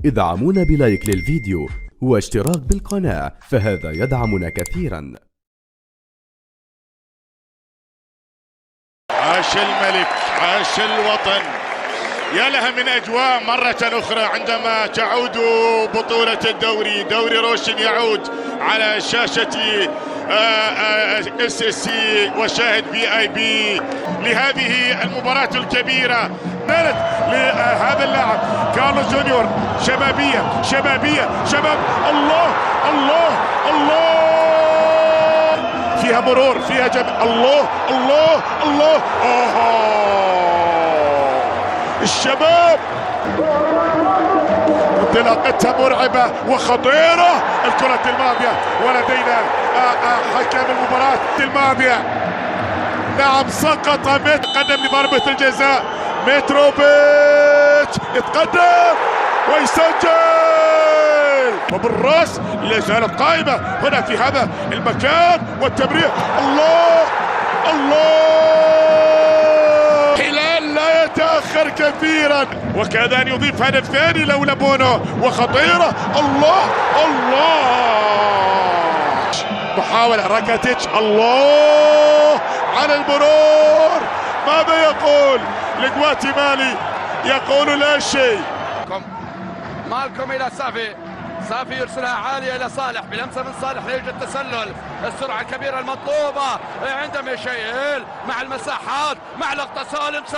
ادعمونا بلايك للفيديو واشتراك بالقناة، فهذا يدعمنا كثيرا. عاش الملك، عاش الوطن. يا لها من أجواء مرة أخرى عندما تعود بطولة الدوري. دوري روشن يعود على شاشة SSC وشاهد VIP لهذه المباراة الكبيرة. نالت لهذا اللاعب كارلوس جونيور شبابية شباب. الله الله الله، فيها مرور، فيها الله الله الله. الشباب انطلاقتها مرعبة وخطيرة. الكرة الماضية ولدينا حكم المباراة الماضية. نعم سقط قدم لضربة الجزاء. متروفيتش يتقدم ويسجل، وبالراس لا زالت قائمة هنا في هذا المكان والتمرير. الله الله، هلال لا يتأخر كثيرا، وكاد أن يضيف هدف ثاني لولا بونو. وخطيرة. الله الله، محاولة راكاتيتش. الله على المرور. ماذا يقول لجواتيمالي؟ يقول لا شيء. مالكم إلى صافي يرسلها عالية إلى صالح، بلمسة من صالح لا يوجد تسلل. السرعة الكبيرة المطلوبة عند ميشيل مع المساحات مع لقطة سالم.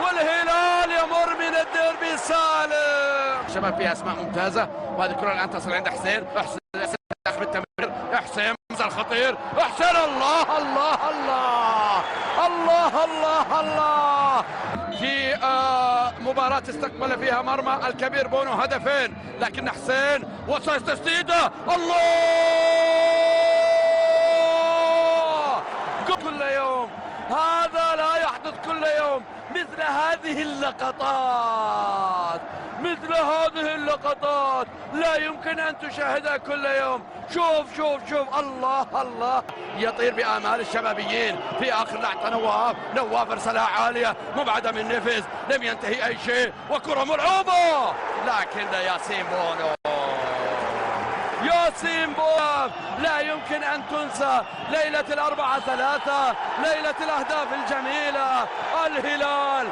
والهلال يمر من الديربي سالم. شباب فيها أسماء ممتازة، وهذه الكرة الآن تصل عند حسين. داخل التمرير. حسين مزال خطير. حسين. الله الله الله الله الله الله. في مباراة استقبل فيها مرمى الكبير بونو هدفين، لكن حسين وصل تسديده. الله، كل يوم هذا لا يحدث كل يوم. مثل هذه اللقطات لا يمكن أن تشاهدها كل يوم. شوف الله الله، يطير بآمال الشبابيين في آخر لحظة. نواف ارسلها عالية مبعدة من نفس، لم ينتهي أي شيء، وكرة مرعوبة، لكن ياسين بونو لا يمكن أن تنسى. ليلة 4-3، ليلة الأهداف الجميلة. الهلال